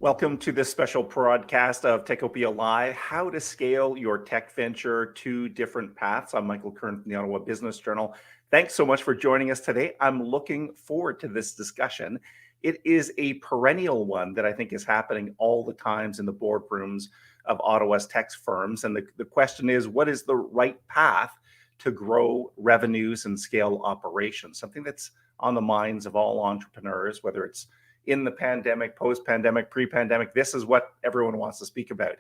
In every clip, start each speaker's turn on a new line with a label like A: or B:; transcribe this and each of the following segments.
A: Welcome to this special broadcast of Techopia Live, how to scale your tech venture, two different paths. I'm Michael Curran from the Ottawa Business Journal. Thanks so much for joining us today. I'm looking forward to this discussion. It is a perennial one that I think is happening all the times in the boardrooms of Ottawa's tech firms. And the question is, what is the right path to grow revenues and scale operations? Something that's on the minds of all entrepreneurs, whether it's in the pandemic, post-pandemic, pre-pandemic. This is what everyone wants to speak about.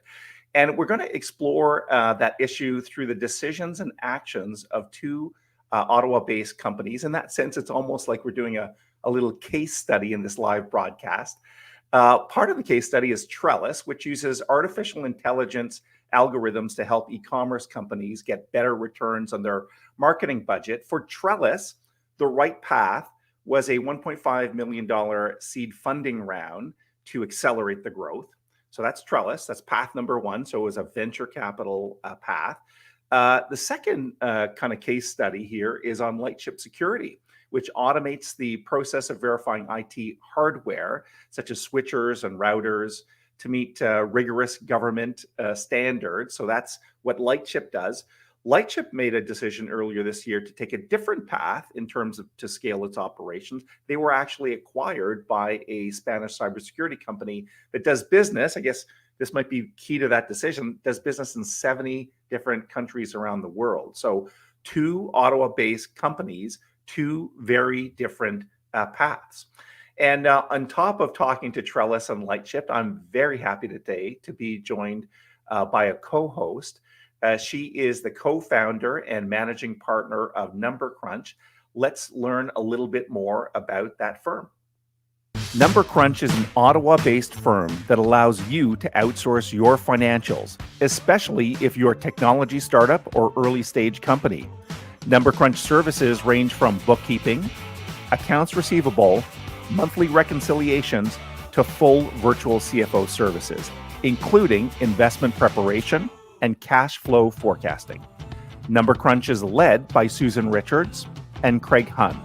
A: And we're going to explore that issue through the decisions and actions of two Ottawa-based companies. In that sense, it's almost like we're doing a little case study in this live broadcast. Part of the case study is Trellis, which uses artificial intelligence algorithms to help e-commerce companies get better returns on their marketing budget. For Trellis, the right path was a $1.5 million seed funding round to accelerate the growth. So that's Trellis. That's path number one. So it was a venture capital path. The second kind of case study here is on Lightship Security, which automates the process of verifying IT hardware, such as switchers and routers, to meet rigorous government standards. So that's what Lightship does. Lightship made a decision earlier this year to take a different path in terms of to scale its operations. They were actually acquired by a Spanish cybersecurity company that does business. I guess this might be key to that decision, does business in 70 different countries around the world. So two Ottawa-based companies, two very different paths. And on top of talking to Trellis and Lightship, I'm very happy today to be joined by a co-host. She is the co-founder and managing partner of numbercrunch. Let's learn a little bit more about that firm. numbercrunch is an Ottawa-based firm that allows you to outsource your financials, especially if you're a technology startup or early stage company. numbercrunch services range from bookkeeping, accounts receivable, monthly reconciliations, to full virtual CFO services, including investment preparation and cash flow forecasting. numbercrunch is led by Susan Richards and Craig Hunn.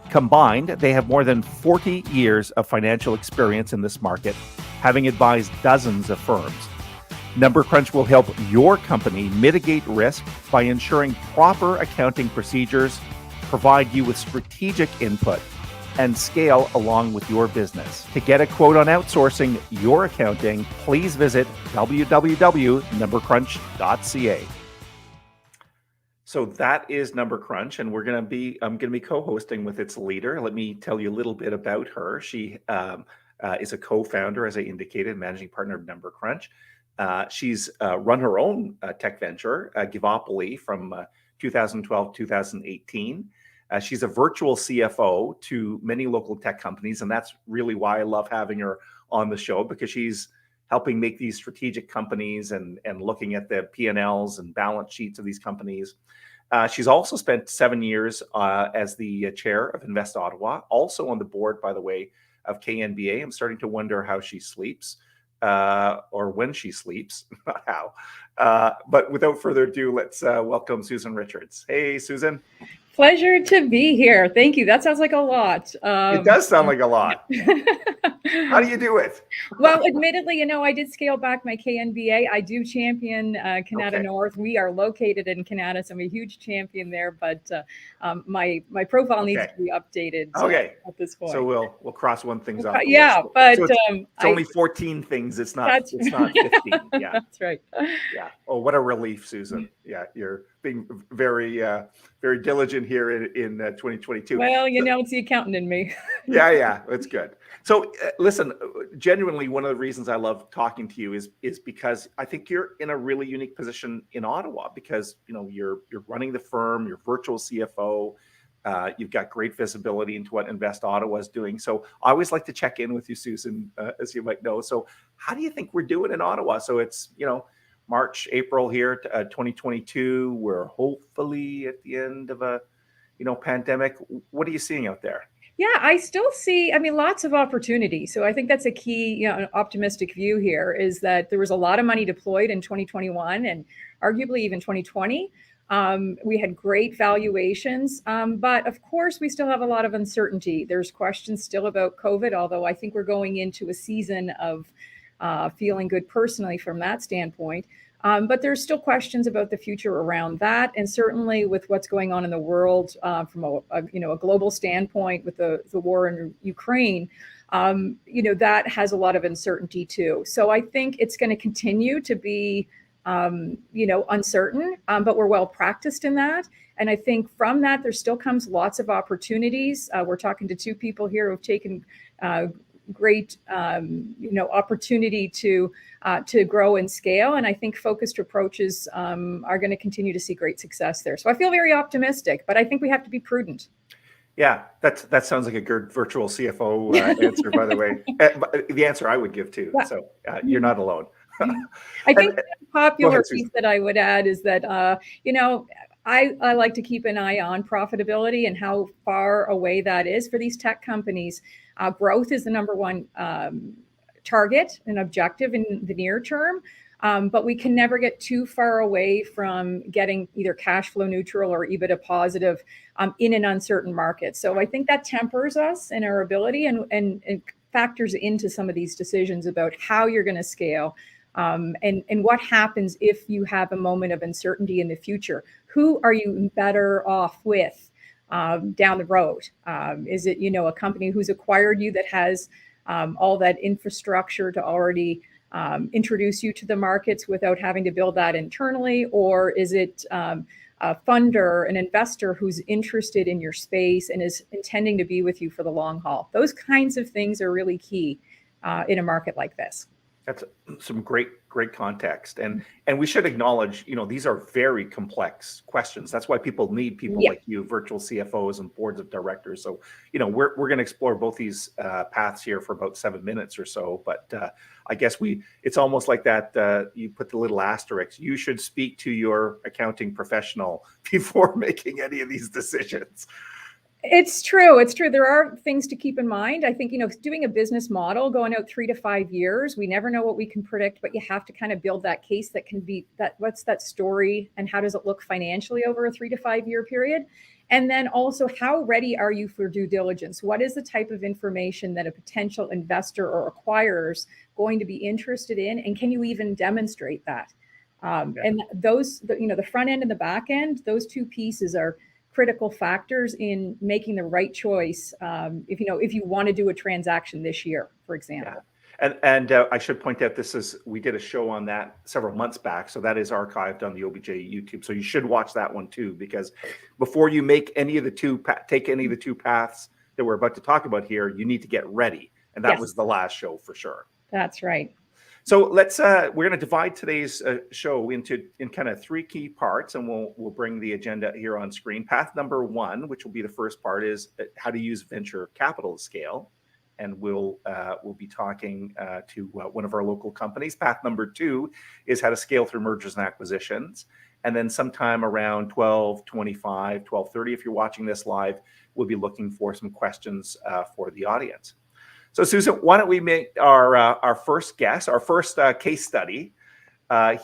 A: Combined, they have more than 40 years of financial experience in this market, having advised dozens of firms. numbercrunch will help your company mitigate risk by ensuring proper accounting procedures, provide you with strategic input, and scale along with your business. To get a quote on outsourcing your accounting, please visit www.numbercrunch.ca. So that is numbercrunch, and I'm going to be co-hosting with its leader. Let me tell you a little bit about her. She is a co-founder, as I indicated, managing partner of numbercrunch. She's run her own tech venture, Givopoly, from 2012 to 2018. She's a virtual CFO to many local tech companies, and that's really why I love having her on the show, because she's helping make these strategic companies and looking at the P&Ls and balance sheets of these companies. She's also spent 7 years as the chair of Invest Ottawa, also on the board, by the way, of KNBA. I'm starting to wonder how she sleeps, or when she sleeps, not how. But without further ado, let's welcome Susan Richards. Hey, Susan.
B: Pleasure to be here. Thank you. That sounds like a lot.
A: It does sound like a lot. How do you do it?
B: Well, admittedly, I did scale back my KNBA. I do champion Canada North. We are located in Canada, so I'm a huge champion there. But my profile needs to be updated. At this point,
A: so we'll cross one things off.
B: Yeah, but
A: so it's only 14 things. It's not 15. Yeah,
B: that's right.
A: Yeah. Oh, what a relief, Susan. Yeah, you're being very very diligent here in 2022.
B: Well, it's the accountant in me.
A: Yeah, that's good. So listen, genuinely, one of the reasons I love talking to you is because I think you're in a really unique position in Ottawa, because you're running the firm, you're virtual CFO, you've got great visibility into what Invest Ottawa is doing. So I always like to check in with you, Susan, as you might know. So how do you think we're doing in Ottawa? So it's March, April here, 2022. We're hopefully at the end of a pandemic. What are you seeing out there?
B: Yeah, I still see, lots of opportunity. So I think that's a key, an optimistic view here, is that there was a lot of money deployed in 2021 and arguably even 2020. We had great valuations, but of course, we still have a lot of uncertainty. There's questions still about COVID, although I think we're going into a season of feeling good personally from that standpoint. But there's still questions about the future around that, and certainly with what's going on in the world from a global standpoint with the war in Ukraine. That has a lot of uncertainty too. So I think it's going to continue to be uncertain, but we're well practiced in that. And I think from that, there still comes lots of opportunities. We're talking to two people here who have taken great, opportunity to grow and scale. And I think focused approaches are going to continue to see great success there. So I feel very optimistic, but I think we have to be prudent.
A: Yeah, that sounds like a good virtual CFO answer, by the way. The answer I would give too. Yeah. So you're not alone.
B: I think the popular piece that I would add is that, I like to keep an eye on profitability and how far away that is for these tech companies. Growth is the number one target and objective in the near term. But we can never get too far away from getting either cash flow neutral or EBITDA positive in an uncertain market. So I think that tempers us in our ability and factors into some of these decisions about how you're going to scale. And what happens if you have a moment of uncertainty in the future? Who are you better off with down the road? Is it, a company who's acquired you that has all that infrastructure to already introduce you to the markets without having to build that internally? Or is it a funder, an investor who's interested in your space and is intending to be with you for the long haul? Those kinds of things are really key in a market like this.
A: That's some great context. And we should acknowledge, these are very complex questions. That's why people need people like you, virtual CFOs and boards of directors. So, we're going to explore both these paths here for about 7 minutes or so. But I guess it's almost like that. You put the little asterisk. You should speak to your accounting professional before making any of these decisions.
B: It's true. There are things to keep in mind. I think, doing a business model going out 3 to 5 years, we never know what we can predict, but you have to kind of build that case that can be what's that story and how does it look financially over a 3 to 5 year period? And then also, how ready are you for due diligence? What is the type of information that a potential investor or acquirer is going to be interested in? And can you even demonstrate that? And those, the front end and the back end, those two pieces are critical factors in making the right choice if you want to do a transaction this year, for example.
A: Yeah. And I should point out we did a show on that several months back, so that is archived on the OBJ YouTube. So you should watch that one too, because before you make take any of the two paths that we're about to talk about here, you need to get ready, and that was the last show for sure.
B: That's right.
A: So we're going to divide today's show in kind of 3 key parts, and we'll bring the agenda here on screen. Path number 1, which will be the first part, is how to use venture capital to scale, and we'll be talking to one of our local companies. Path number 2 is how to scale through mergers and acquisitions, and then sometime around 12:25, 12:30, if you're watching this live, we'll be looking for some questions for the audience. So, Susan, why don't we make our first guest, our first case study.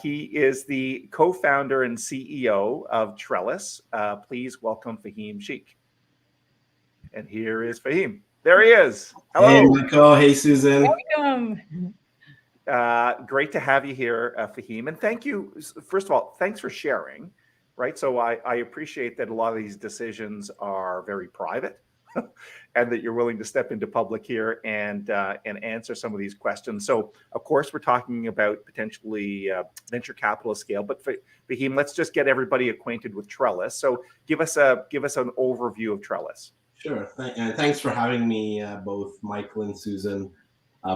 A: He is the co-founder and CEO of Trellis. Please welcome Fahim Sheikh. And here is Fahim. There he is. Hello.
C: Hey, Michael. Hey, Susan.
B: Welcome.
A: Great to have you here, Fahim. And thank you. First of all, thanks for sharing. Right. So I appreciate that a lot of these decisions are very private. And that you're willing to step into public here and answer some of these questions. So, of course, we're talking about potentially venture capital scale. But Fahim, let's just get everybody acquainted with Trellis. So, give us an overview of Trellis.
C: Sure, and thanks for having me, both Michael and Susan.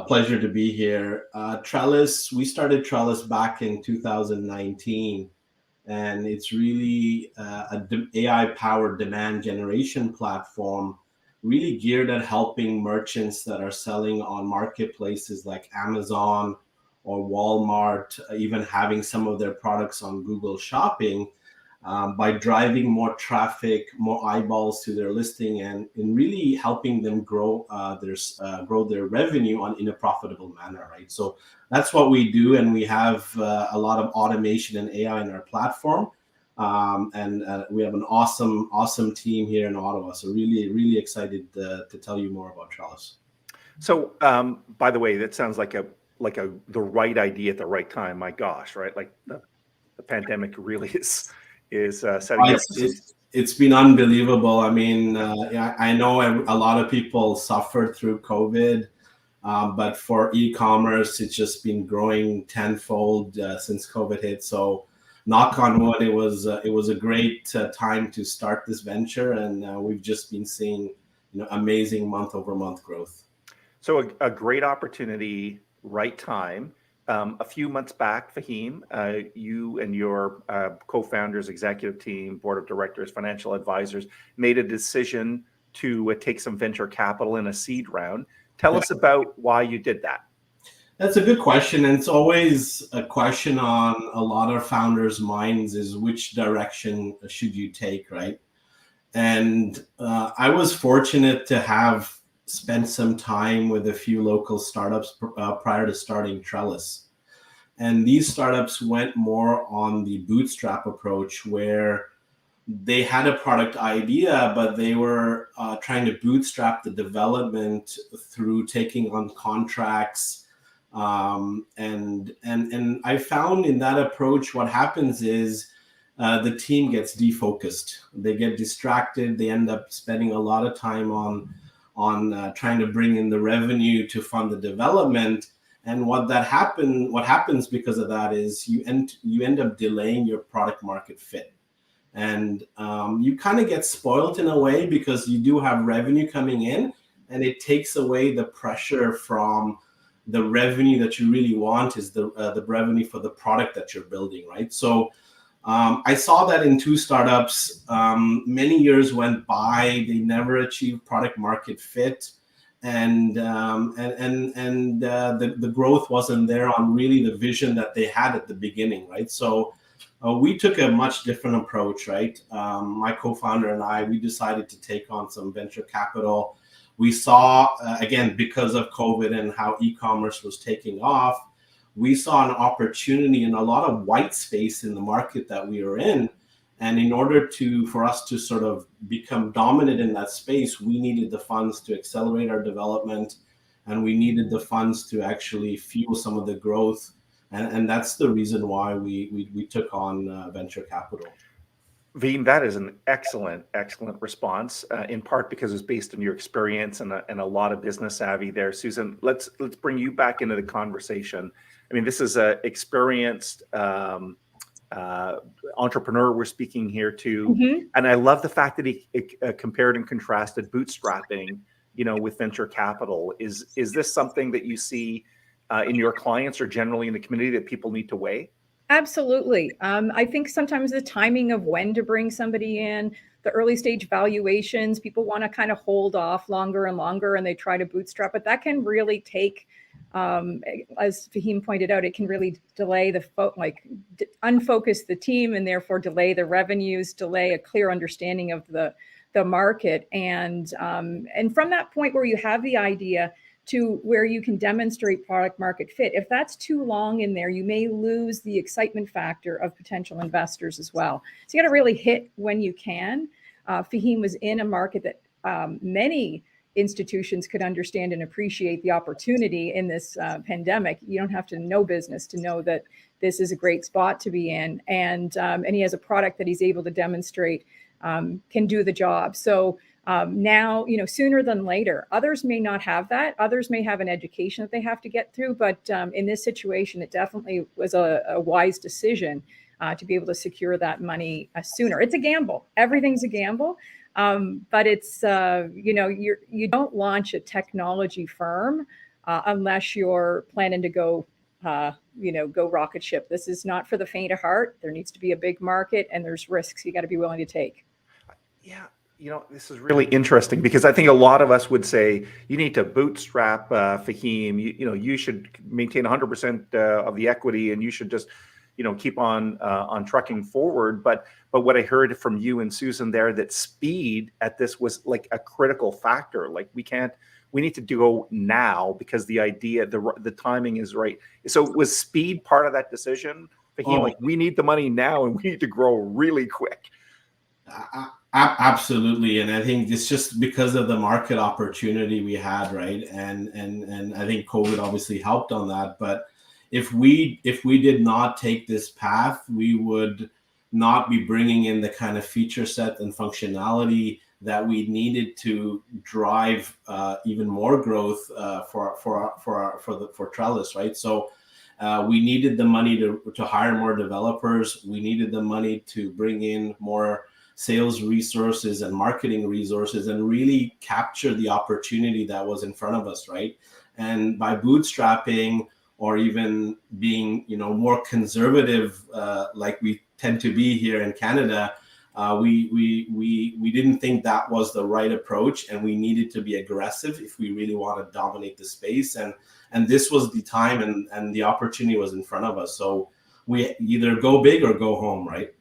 C: Pleasure to be here. Trellis, we started Trellis back in 2019, and it's really an AI-powered demand generation platform, really geared at helping merchants that are selling on marketplaces like Amazon or Walmart, even having some of their products on Google Shopping, by driving more traffic, more eyeballs to their listing, and in really helping them grow their revenue in a profitable manner, right? So that's what we do, and we have a lot of automation and AI in our platform. and we have an awesome team here in Ottawa. So really excited to tell you more about Trellis.
A: So, by the way, that sounds like the right idea at the right time. My gosh, right? Like the pandemic really is setting up.
C: It's been unbelievable. I mean, I know a lot of people suffered through COVID, but for e-commerce, it's just been growing tenfold since COVID hit. So, knock on wood, it was a great time to start this venture, and we've just been seeing amazing month-over-month growth.
A: So a great opportunity, right time. A few months back, Fahim, you and your co-founders, executive team, board of directors, financial advisors made a decision to take some venture capital in a seed round. Tell us about why you did that.
C: That's a good question. And it's always a question on a lot of founders' minds is which direction should you take, right? And I was fortunate to have spent some time with a few local startups prior to starting Trellis. And these startups went more on the bootstrap approach where they had a product idea, but they were trying to bootstrap the development through taking on contracts. And I found in that approach, what happens is the team gets defocused. They get distracted. They end up spending a lot of time on trying to bring in the revenue to fund the development. And what happens because of that is you end up delaying your product market fit. And you kind of get spoiled in a way because you do have revenue coming in, and it takes away the pressure from the revenue that you really want is the revenue for the product that you're building, right? So I saw that in two startups. Many years went by; they never achieved product market fit, and the growth wasn't there on really the vision that they had at the beginning, right? So we took a much different approach, right? My co-founder and we decided to take on some venture capital. We saw again, because of COVID and how e-commerce was taking off, we saw an opportunity and a lot of white space in the market that we were in. And in order for us to sort of become dominant in that space, we needed the funds to accelerate our development, and we needed the funds to actually fuel some of the growth. And that's the reason why we took on venture capital.
A: Fahim, that is an excellent response, in part because it's based on your experience and a lot of business savvy there. Susan, let's bring you back into the conversation. I mean, this is an experienced entrepreneur we're speaking here to, and I love the fact that he compared and contrasted bootstrapping, with venture capital. Is this something that you see in your clients or generally in the community that people need to weigh?
B: Absolutely. I think sometimes the timing of when to bring somebody in, the early stage valuations, people want to kind of hold off longer and longer, and they try to bootstrap, but that can really take, as Fahim pointed out, it can really delay unfocus the team, and therefore delay the revenues, delay a clear understanding of the market. And from that point where you have the idea to where you can demonstrate product market fit, if that's too long in there, you may lose the excitement factor of potential investors as well. So you got to really hit when you can. Fahim was in a market that many institutions could understand and appreciate the opportunity in this pandemic. You don't have to know business to know that this is a great spot to be in. And he has a product that he's able to demonstrate can do the job. So now, sooner than later, others may not have that. Others may have an education that they have to get through. But in this situation, it definitely was a wise decision to be able to secure that money sooner. It's a gamble. Everything's a gamble. But it's, you don't launch a technology firm unless you're planning to go rocket ship. This is not for the faint of heart. There needs to be a big market, and there's risks you got to be willing to take.
A: Yeah. This is really interesting because I think a lot of us would say you need to bootstrap, Fahim. You should maintain 100% of the equity, and you should just, keep on trucking forward. But what I heard from you and Susan there, that speed at this was like a critical factor. Like we can't we need to go now because the idea, the timing is right. So was speed part of that decision? Fahim, like we need the money now and we need to grow really quick.
C: Absolutely, and I think it's just because of the market opportunity we had, right? And I think COVID obviously helped on that. But if we did not take this path, we would not be bringing in the kind of feature set and functionality that we needed to drive even more growth for Trellis, right? So we needed the money to hire more developers. We needed the money to bring in more sales resources and marketing resources and really capture the opportunity that was in front of us, right? And by bootstrapping or even being, more conservative, like we tend to be here in Canada, we didn't think that was the right approach, and we needed to be aggressive if we really want to dominate the space. And this was the time, and the opportunity was in front of us. So we either go big or go home, right?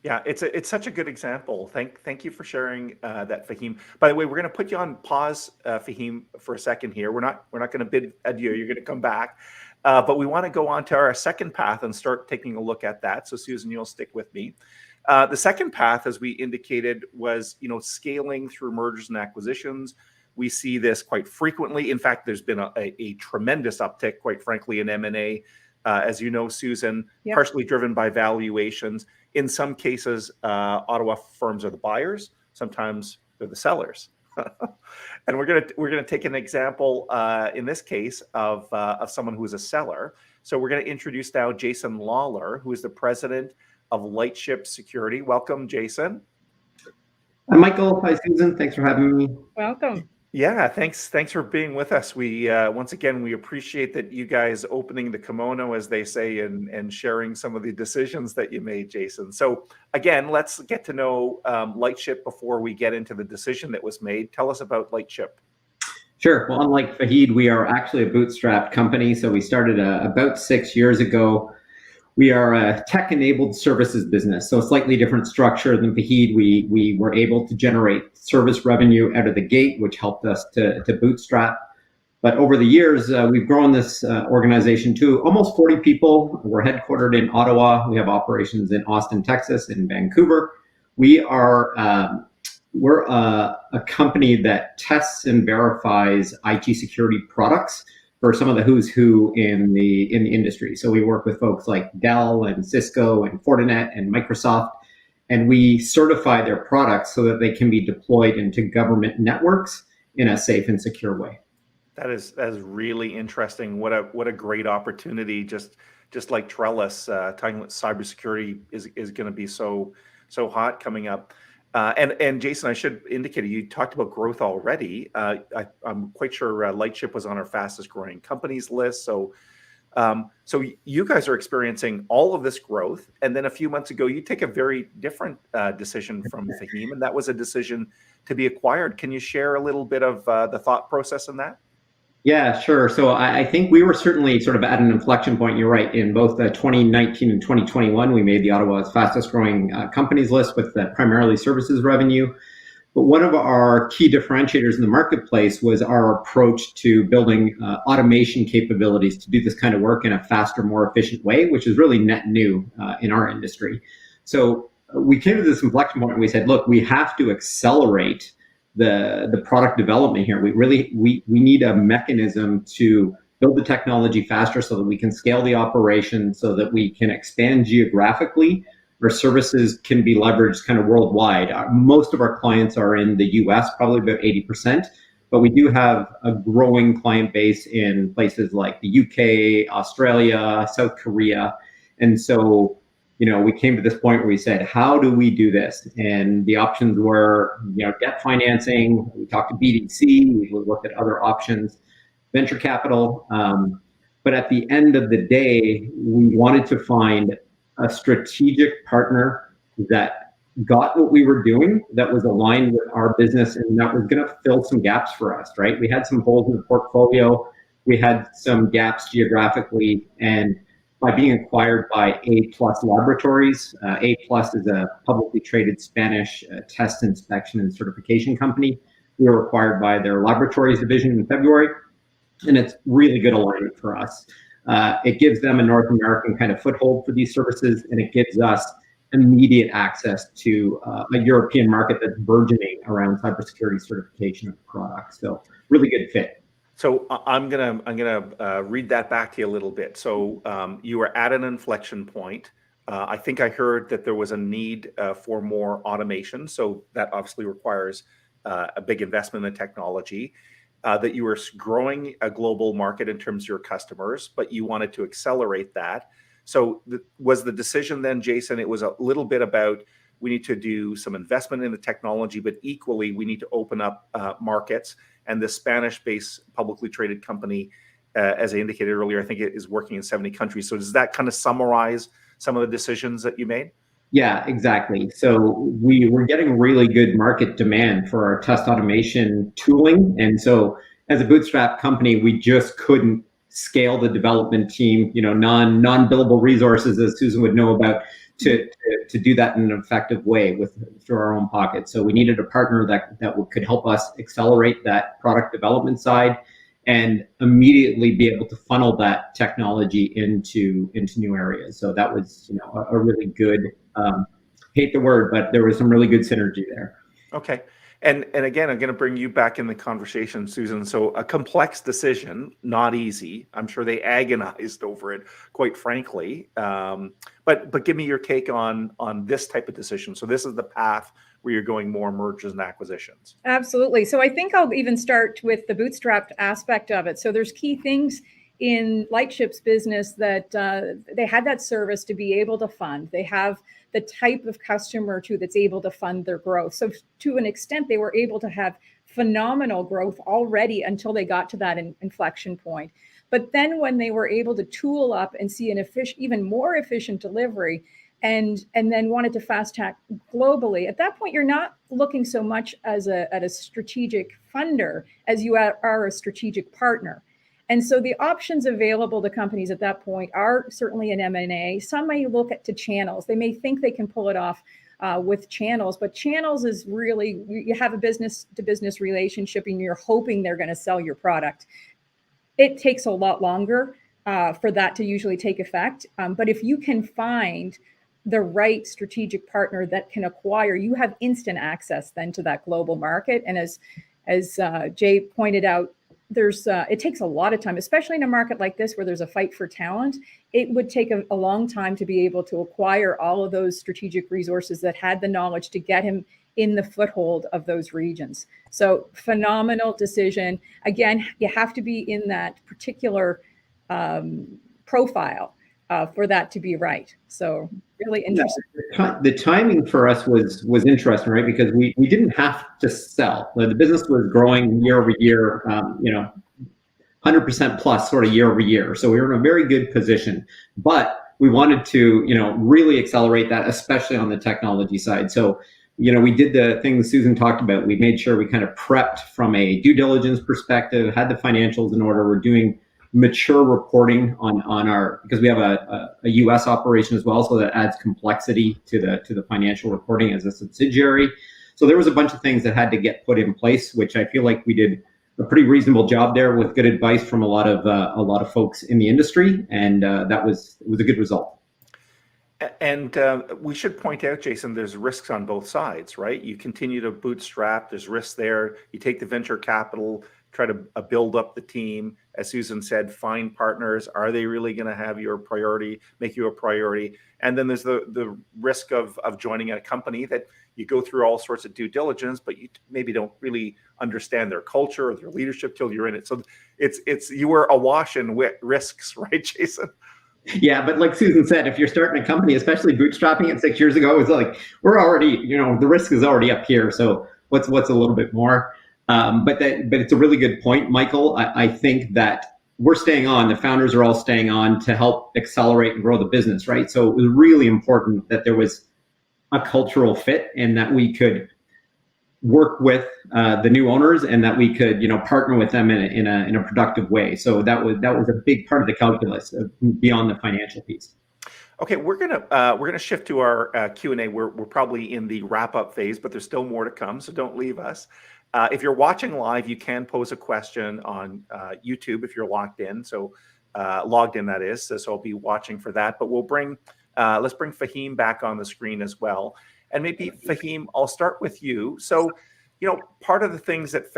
A: Yeah, it's such a good example. Thank you for sharing that, Fahim. By the way, we're going to put you on pause, Fahim, for a second here. We're not going to bid adieu. You're going to come back, but we want to go on to our second path and start taking a look at that. So, Susan, you'll stick with me. The second path, as we indicated, was scaling through mergers and acquisitions. We see this quite frequently. In fact, there's been a tremendous uptick, quite frankly, in M&A. As you know, Susan,
B: Yep.
A: partially driven by valuations. In some cases, Ottawa firms are the buyers. Sometimes they're the sellers. And we're gonna take an example in this case of someone who is a seller. So we're going to introduce now Jason Lawler, who is the president of Lightship Security. Welcome, Jason.
D: Hi, Michael. Hi, Susan. Thanks for having me.
B: Welcome.
A: Yeah, thanks for being with us. We once again, we appreciate that you guys opening the kimono, as they say, and sharing some of the decisions that you made, Jason. So again, let's get to know Lightship before we get into the decision that was made. Tell us about Lightship.
D: Sure. Well, unlike Fahid, we are actually a bootstrapped company. So we started about 6 years ago. We are a tech-enabled services business, so a slightly different structure than Fahid. We were able to generate service revenue out of the gate, which helped us to bootstrap. But over the years, we've grown this organization to almost 40 people. We're headquartered in Ottawa. We have operations in Austin, Texas, and Vancouver. We're a company that tests and verifies IT security products for some of the who's who in the industry. So we work with folks like Dell and Cisco and Fortinet and Microsoft, and we certify their products so that they can be deployed into government networks in a safe and secure way.
A: That is really interesting. What a great opportunity. Just like Trellis, talking about cybersecurity is going to be so hot coming up. And Jason, I should indicate, you talked about growth already. I'm quite sure Lightship was on our fastest growing companies list. So you guys are experiencing all of this growth. And then a few months ago, you take a very different decision from Fahim, and that was a decision to be acquired. Can you share a little bit of the thought process in that?
D: Yeah, sure. So I think we were certainly sort of at an inflection point. You're right. In both 2019 and 2021, we made the Ottawa's fastest growing companies list with primarily services revenue. But one of our key differentiators in the marketplace was our approach to building automation capabilities to do this kind of work in a faster, more efficient way, which is really net new in our industry. So we came to this inflection point and we said, look, we have to accelerate the product development here. We need a mechanism to build the technology faster so that we can scale the operation, so that we can expand geographically. Our services can be leveraged kind of worldwide. Most of our clients are in the US, probably about 80%, but we do have a growing client base in places like the UK, Australia, South Korea. And so, we came to this point where we said, how do we do this? And the options were, debt financing. We talked to BDC. We looked at other options, venture capital. But at the end of the day, we wanted to find a strategic partner that got what we were doing, that was aligned with our business, and that was going to fill some gaps for us, right? We had some holes in the portfolio. We had some gaps geographically, and by being acquired by A+ Laboratories. A+ is a publicly traded Spanish test, inspection, and certification company. We were acquired by their laboratories division in February, and it's really good alignment for us. It gives them a North American kind of foothold for these services, and it gives us immediate access to a European market that's burgeoning around cybersecurity certification of products. So really good fit.
A: So I'm gonna read that back to you a little bit. So you were at an inflection point. I think I heard that there was a need for more automation. So that obviously requires a big investment in technology. That you were growing a global market in terms of your customers, but you wanted to accelerate that. So was the decision then, Jason, it was a little bit about we need to do some investment in the technology, but equally we need to open up markets. And the Spanish-based publicly traded company, as I indicated earlier, I think it is working in 70 countries. So does that kind of summarize some of the decisions that you made?
D: Yeah, exactly. So we were getting really good market demand for our test automation tooling. And so as a bootstrap company, we just couldn't scale the development team, non-billable resources, as Susan would know about, to do that in an effective way through our own pocket. So we needed a partner that could help us accelerate that product development side and immediately be able to funnel that technology into new areas. So that was, a really good, hate the word, but there was some really good synergy there.
A: Okay. And again, I'm going to bring you back in the conversation, Susan. So a complex decision, not easy. I'm sure they agonized over it, quite frankly. But give me your take on this type of decision. So this is the path where you're going more mergers and acquisitions.
B: Absolutely. So I think I'll even start with the bootstrapped aspect of it. So there's key things in Lightship's business that they had that service to be able to fund. They have the type of customer too that's able to fund their growth. So to an extent, they were able to have phenomenal growth already until they got to that inflection point. But then when they were able to tool up and see an even more efficient delivery, and then wanted to fast track globally, at that point, you're not looking so much at a strategic funder as you are a strategic partner. And so the options available to companies at that point are certainly an M&A. Some may look to channels. They may think they can pull it off with channels, but channels is really, you have a business-to-business relationship and you're hoping they're going to sell your product. It takes a lot longer for that to usually take effect. But if you can find the right strategic partner that can acquire, you have instant access then to that global market. And as Jay pointed out, it takes a lot of time, especially in a market like this where there's a fight for talent. It would take a long time to be able to acquire all of those strategic resources that had the knowledge to get him in the foothold of those regions. So phenomenal decision. Again, you have to be in that particular profile for that to be right. So really interesting.
D: Yeah, the timing for us was interesting, right? Because we didn't have to sell. The business was growing year over year, 100% plus sort of year over year. So we were in a very good position, but we wanted to, really accelerate that, especially on the technology side. So, we did the things Susan talked about. We made sure we kind of prepped from a due diligence perspective, had the financials in order. We're doing mature reporting on our, because we have a US operation as well, so that adds complexity to the financial reporting as a subsidiary. So there was a bunch of things that had to get put in place, which I feel like we did a pretty reasonable job there with good advice from a lot of folks in the industry, and it was a good result.
A: And we should point out, Jason, there's risks on both sides, right? You continue to bootstrap, there's risks there. You take the venture capital, try to build up the team. As Susan said, find partners. Are they really going to have your priority, make you a priority? And then there's the risk of joining a company that you go through all sorts of due diligence, but you maybe don't really understand their culture or their leadership till you're in it. So you were awash in risks, right, Jason?
D: Yeah, but like Susan said, if you're starting a company, especially bootstrapping it 6 years ago, it was like, we're already, the risk is already up here. So what's a little bit more? But it's a really good point, Michael. I think that we're staying on, the founders are all staying on to help accelerate and grow the business, right? So it was really important that there was a cultural fit and that we could work with the new owners and that we could, partner with them in a productive way. So that was a big part of the calculus beyond the financial piece.
A: Okay, we're gonna shift to our Q&A. We're probably in the wrap up phase, but there's still more to come, so don't leave us. If you're watching live, you can pose a question on YouTube if you're logged in. So logged in, that is. So I'll be watching for that. But let's bring Fahim back on the screen as well. And maybe Fahim, I'll start with you. So, part of the things that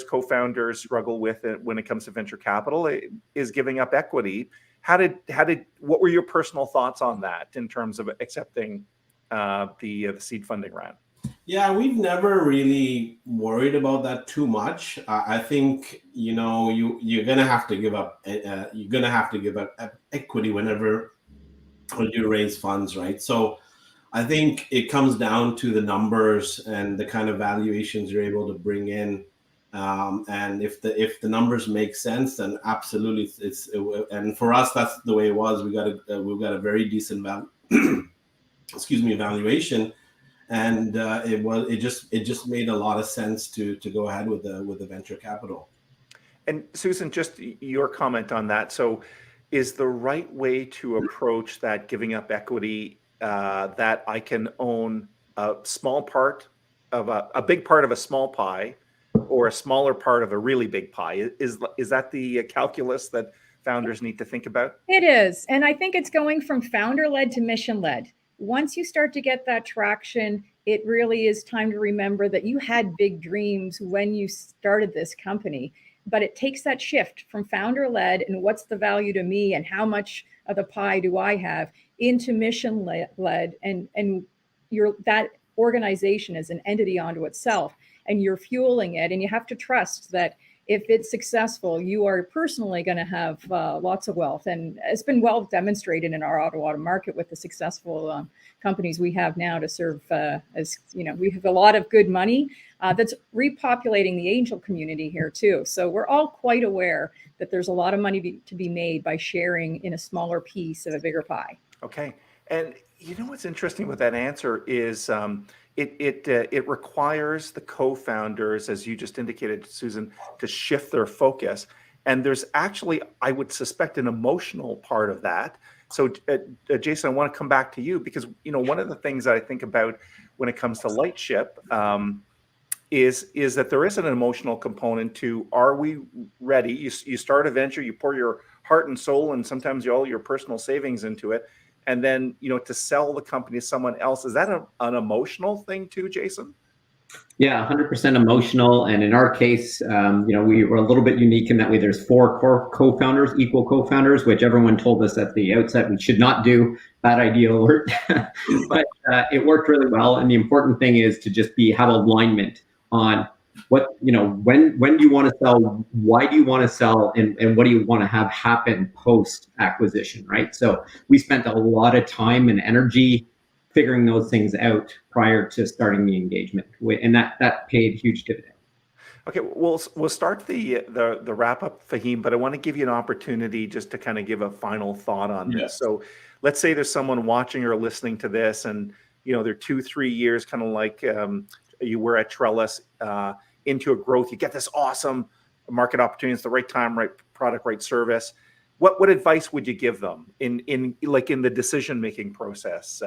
A: co-founders struggle with when it comes to venture capital is giving up equity. What were your personal thoughts on that in terms of accepting the seed funding round?
C: Yeah, we've never really worried about that too much. I think you're gonna have to give up. You're gonna have to give up equity whenever you raise funds, right? So I think it comes down to the numbers and the kind of valuations you're able to bring in. And if the numbers make sense, then absolutely and for us that's the way it was. We got a very decent valuation, and it just made a lot of sense to go ahead with the venture capital.
A: And Susan, just your comment on that. So is the right way to approach that giving up equity that I can own a small part of a big part of a small pie, or a smaller part of a really big pie? Is that the calculus that founders need to think about?
B: It is. And I think it's going from founder-led to mission-led. Once you start to get that traction, it really is time to remember that you had big dreams when you started this company. But it takes that shift from founder-led and what's the value to me and how much of the pie do I have, into mission-led, and that organization is an entity unto itself, and you're fueling it, and you have to trust that if it's successful, you are personally going to have lots of wealth. And it's been well demonstrated in our Ottawa market with the successful companies we have now to serve we have a lot of good money that's repopulating the angel community here too. So we're all quite aware that there's a lot of money to be made by sharing in a smaller piece of a bigger pie.
A: Okay. And what's interesting with that answer is it requires the co-founders, as you just indicated, Susan, to shift their focus. And there's actually, I would suspect, an emotional part of that. So Jason, I want to come back to you because, one of the things that I think about when it comes to Lightship is that there is an emotional component to, are we ready? You start a venture, you pour your heart and soul and sometimes all your personal savings into it. And then, to sell the company to someone else, is that an emotional thing too, Jason?
D: Yeah, 100% emotional. And in our case, we were a little bit unique in that way. There's 4 core co-founders, equal co-founders, which everyone told us at the outset we should not do. Bad idea alert. But it worked really well. And the important thing is to just have alignment on what, when do you want to sell, why do you want to sell, and what do you want to have happen post acquisition, right? So we spent a lot of time and energy figuring those things out prior to starting the engagement, and that paid huge dividends.
A: Okay, we'll start the wrap up, Fahim, but I want to give you an opportunity just to kind of give a final thought on this. So let's say there's someone watching or listening to this, and they're 2-3 years, kind of like you were at Trellis, into a growth. You get this awesome market opportunity. It's the right time, right product, right service. What advice would you give them in the decision making process,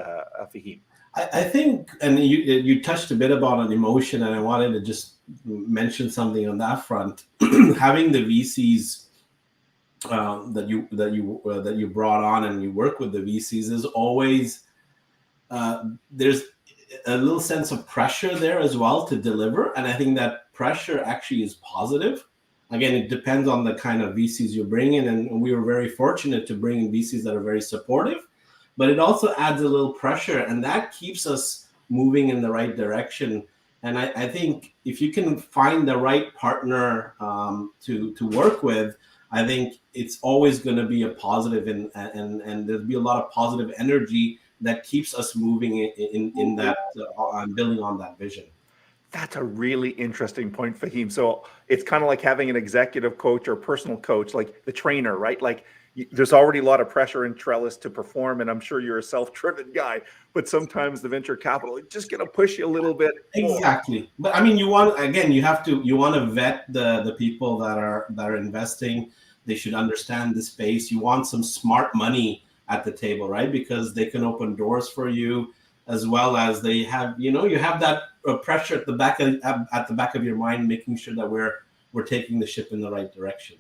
A: Fahim?
C: I think, and you touched a bit about an emotion, and I wanted to just mention something on that front. Having the VCs that you brought on, and you work with the VCs, is always there's a little sense of pressure there as well to deliver, and I think that pressure actually is positive. Again, it depends on the kind of VCs you bring in, and we were very fortunate to bring in VCs that are very supportive, but it also adds a little pressure, and that keeps us moving in the right direction. And I think if you can find the right partner to work with, I think it's always going to be a positive, and there'll be a lot of positive energy that keeps us moving in that, building on that vision.
A: That's a really interesting point, Fahim. So it's kind of like having an executive coach or personal coach, like the trainer, right? Like there's already a lot of pressure in Trellis to perform, and I'm sure you're a self-driven guy, but sometimes the venture capital is just going to push you a little bit more.
C: Exactly. But I mean, you want to vet the people that are investing. They should understand the space. You want some smart money at the table, right? Because they can open doors for you. as well as they have, you have that pressure at the back of your mind, making sure that we're taking the ship in the right direction.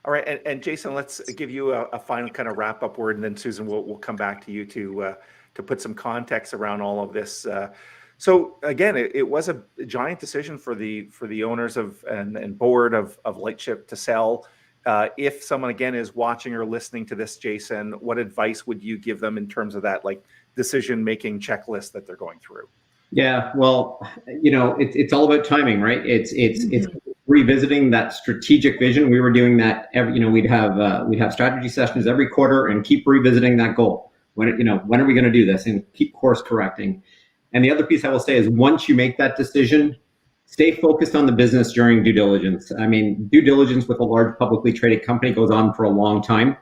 A: All right, and Jason, let's give you a final kind of wrap up word, and then Susan, we'll come back to you to put some context around all of this. So again, it was a giant decision for the owners of and board of Lightship to sell. If someone again is watching or listening to this, Jason, what advice would you give them in terms of that decision-making checklist that they're going through?
D: Yeah, well, it's all about timing, right? It's revisiting that strategic vision. We were doing that we'd have strategy sessions every quarter and keep revisiting that goal. When are we going to do this, and keep course correcting. And the other piece I will say is, once you make that decision, stay focused on the business during due diligence. I mean, due diligence with a large publicly traded company goes on for a long time,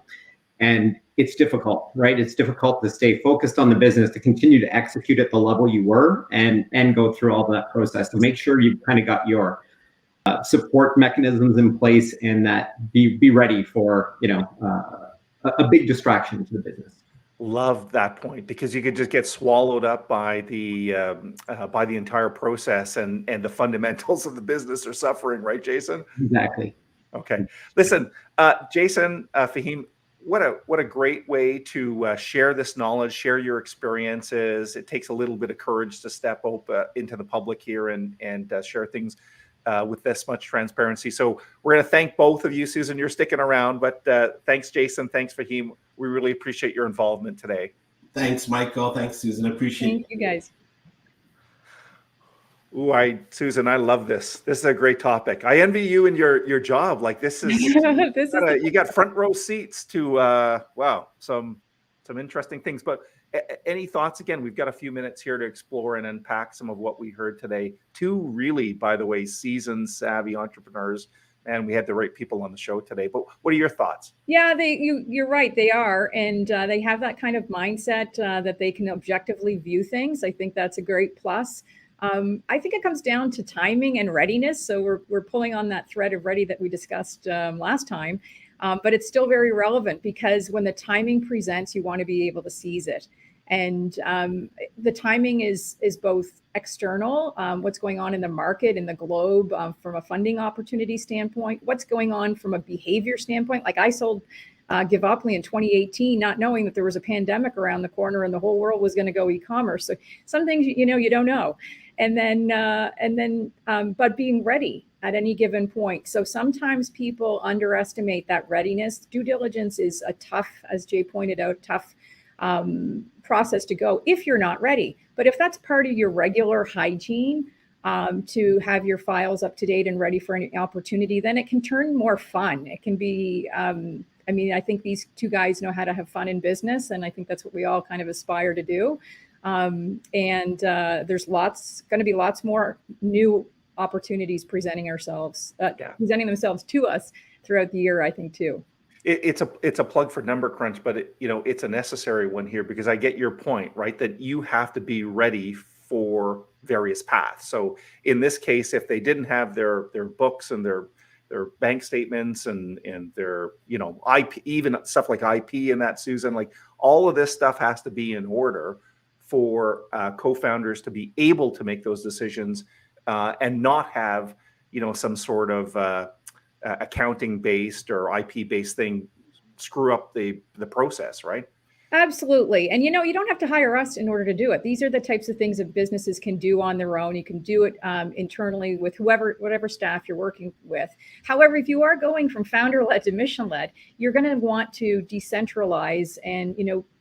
D: and it's difficult, right? It's difficult to stay focused on the business, to continue to execute at the level you were, and go through all that process. So make sure you've kind of got your support mechanisms in place, and that be ready for a big distraction to the business.
A: Love that point, because you could just get swallowed up by the entire process, and the fundamentals of the business are suffering, right, Jason?
D: Exactly.
A: Okay. Listen, Jason, Fahim, what a great way to share this knowledge, share your experiences. It takes a little bit of courage to step up into the public here and share things with this much transparency. So we're going to thank both of you. Susan, you're sticking around, but thanks, Jason. Thanks, Fahim. We really appreciate your involvement today.
C: Thanks, Michael. Thanks, Susan. Appreciate it.
B: Thank you, guys.
A: Ooh, Susan, I love this. This is a great topic. I envy you and your job. Like, this is, you got front row seats to, wow, some interesting things. But any thoughts? Again, we've got a few minutes here to explore and unpack some of what we heard today. Two really, by the way, seasoned, savvy entrepreneurs, and we had the right people on the show today. But what are your thoughts?
B: Yeah, you're right. They are, and they have that kind of mindset that they can objectively view things. I think that's a great plus. I think it comes down to timing and readiness. So we're pulling on that thread of ready that we discussed last time, but it's still very relevant, because when the timing presents, you want to be able to seize it. And the timing is both external, what's going on in the market, in the globe, from a funding opportunity standpoint, what's going on from a behavior standpoint. Like, I sold Giveuply in 2018, not knowing that there was a pandemic around the corner and the whole world was going to go e-commerce. So some things, you don't know. And then, but being ready at any given point. So sometimes people underestimate that readiness. Due diligence is a tough, as Jay pointed out, tough process to go if you're not ready. But if that's part of your regular hygiene, to have your files up to date and ready for any opportunity, then it can turn more fun. It can be, I think these two guys know how to have fun in business, and I think that's what we all kind of aspire to do. There's going to be lots more new opportunities presenting themselves to us throughout the year, I think, too.
A: It's a plug for numbercrunch, but it's a necessary one here, because I get your point, right? That you have to be ready for various paths. So in this case, if they didn't have their books and their bank statements and their IP, even stuff like IP and that, Susan, like, all of this stuff has to be in order for co-founders to be able to make those decisions and not have some sort of accounting based or IP based thing screw up the process, right?
B: Absolutely. And you don't have to hire us in order to do it. These are the types of things that businesses can do on their own. You can do it internally with whatever staff you're working with. However, if you are going from founder-led to mission-led, you're going to want to decentralize and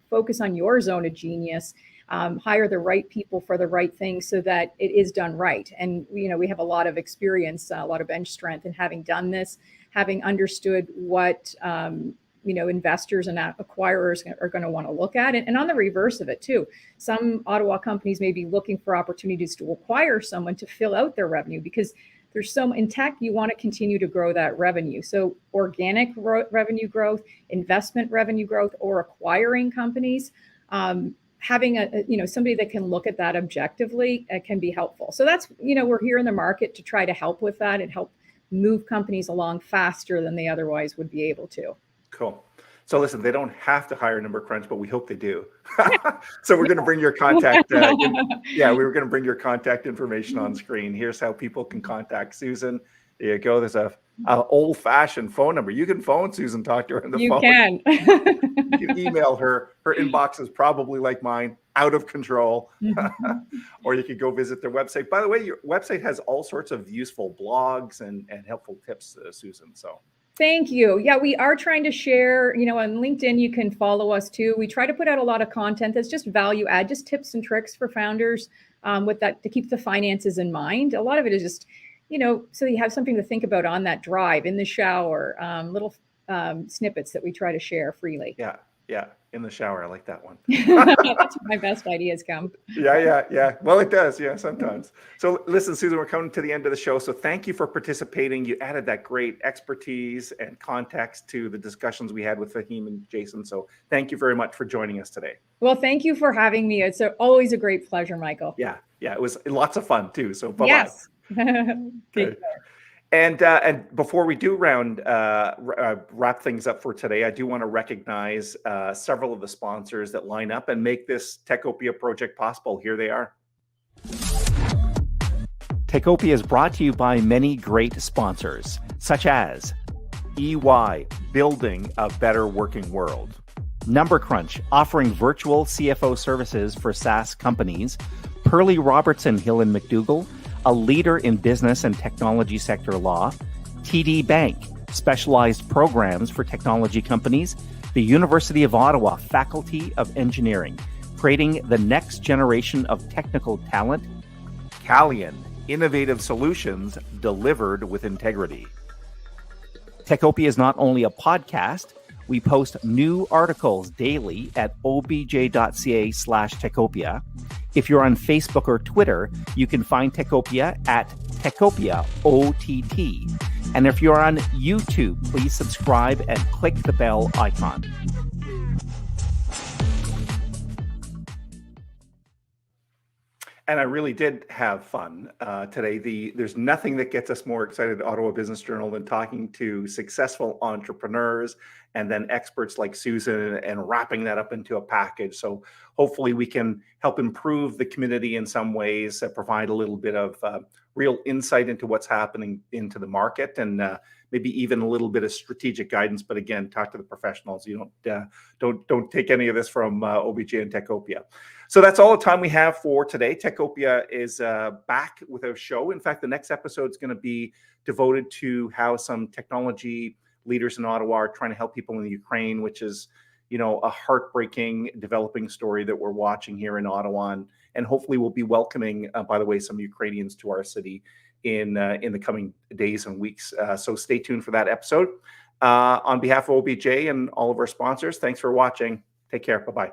B: focus on your zone of genius. Hire the right people for the right things so that it is done right. And we have a lot of experience, a lot of bench strength in having done this, having understood what investors and acquirers are going to want to look at it. And on the reverse of it too, some Ottawa companies may be looking for opportunities to acquire someone to fill out their revenue, because there's some in tech, you want to continue to grow that revenue. So organic revenue growth, investment revenue growth, or acquiring companies, having somebody that can look at that objectively can be helpful. So that's, we're here in the market to try to help with that and help move companies along faster than they otherwise would be able to.
A: Cool. So listen, they don't have to hire numbercrunch, but we hope they do. So we're going to bring your contact. Yeah, we were going to bring your contact information on screen. Here's how people can contact Susan. There you go. There's a old-fashioned phone number. You can phone Susan, talk to her on the phone.
B: Can.
A: You can email her. Her inbox is probably like mine, out of control. Or you could go visit their website. By the way, your website has all sorts of useful blogs and helpful tips, Susan. So
B: thank you. Yeah, we are trying to share, on LinkedIn, you can follow us too. We try to put out a lot of content that's just value add, just tips and tricks for founders with that to keep the finances in mind. A lot of it is just, so you have something to think about on that drive, in the shower, little snippets that we try to share freely.
A: Yeah. In the shower. I like that one.
B: That's where my best ideas come.
A: Yeah. Well, it does. Yeah, sometimes. So listen, Susan, we're coming to the end of the show. So thank you for participating. You added that great expertise and context to the discussions we had with Fahim and Jason. So thank you very much for joining us today.
B: Well, thank you for having me. It's always a great pleasure, Michael.
A: Yeah. It was lots of fun too. So bye-bye.
B: Yes.
A: Okay. And before we do wrap things up for today, I do want to recognize several of the sponsors that line up and make this Techopia project possible. Here they are. Techopia is brought to you by many great sponsors, such as EY, building a better working world. Numbercrunch, offering virtual CFO services for SaaS companies. Pearlie Robertson Hill and McDougall, a leader in business and technology sector law. TD Bank, specialized programs for technology companies. The University of Ottawa Faculty of Engineering, creating the next generation of technical talent. Calian, innovative solutions delivered with integrity. Techopia is not only a podcast. We post new articles daily at obj.ca/Techopia. If you're on Facebook or Twitter, you can find Techopia at Techopia OTT. And if you're on YouTube, please subscribe and click the bell icon. And I really did have fun today. There's nothing that gets us more excited at Ottawa Business Journal than talking to successful entrepreneurs and then experts like Susan and wrapping that up into a package. So hopefully we can help improve the community in some ways, provide a little bit of real insight into what's happening into the market, and maybe even a little bit of strategic guidance. But again, talk to the professionals. You don't take any of this from OBJ and Techopia. So that's all the time we have for today. Techopia is back with a show. In fact, the next episode is going to be devoted to how some technology leaders in Ottawa are trying to help people in the Ukraine, which is, a heartbreaking developing story that we're watching here in Ottawa. And hopefully we'll be welcoming, by the way, some Ukrainians to our city in the coming days and weeks. So stay tuned for that episode. On behalf of OBJ and all of our sponsors, thanks for watching. Take care. Bye-bye.